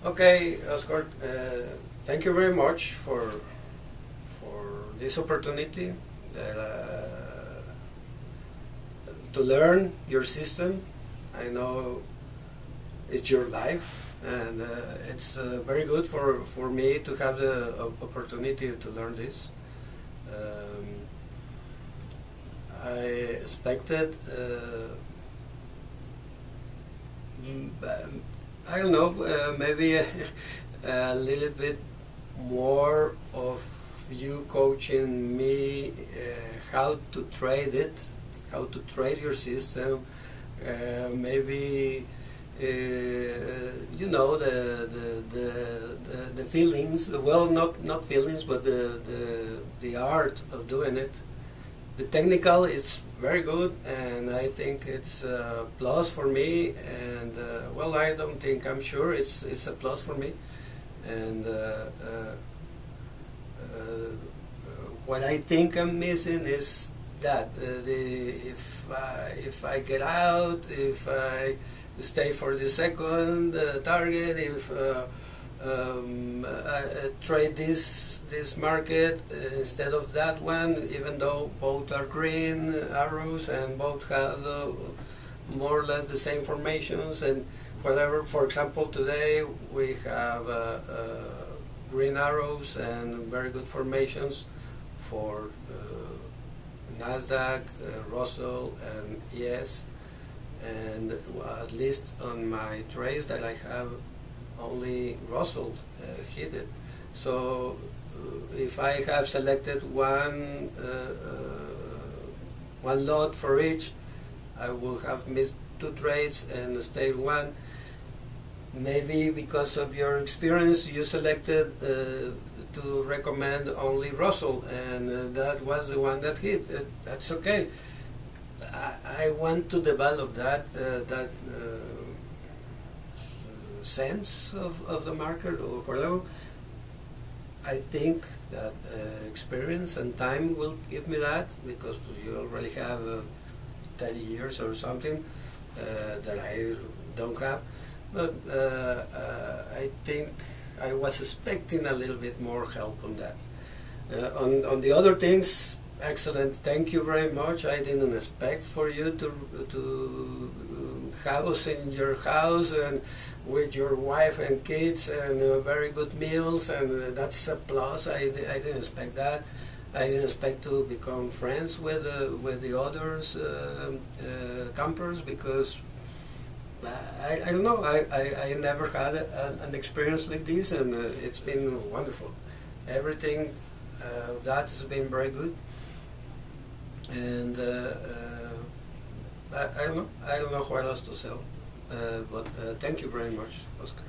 Okay, Oscar, thank you very much for this opportunity to learn your system. I know it's your life, and it's very good for me to have the opportunity to learn this. I expected I don't know, maybe a little bit more of you coaching me how to trade it, how to trade your system, maybe you know the feelings, well, not feelings, but the art of doing it. The technical is very good, and I think it's a plus for me. And well, I'm sure it's a plus for me. And what I think I'm missing is that if I get out, if I stay for the second target, if I trade this market instead of that one, even though both are green arrows and both have more or less the same formations and whatever. For example, today we have green arrows and very good formations for Nasdaq, Russell, and ES, and at least on my trades that I have, only Russell hit it. So if I have selected one lot for each, I will have missed 2 trades and stayed 1. Maybe because of your experience you selected to recommend only Russell, and that was the one that hit. That's okay. I want to develop that sense of the market or whatever. I think that experience and time will give me that, because you already have 30 years or something that I don't have. But I think I was expecting a little bit more help on that. On the other things, excellent. Thank you very much. I didn't expect for you to house in your house and with your wife and kids and very good meals, and that's a plus. I didn't expect that. I didn't expect to become friends with the others campers, because I don't know, I never had an experience like this, and it's been wonderful. Everything that has been very good, and I don't know what else to say, but thank you very much, Oscar.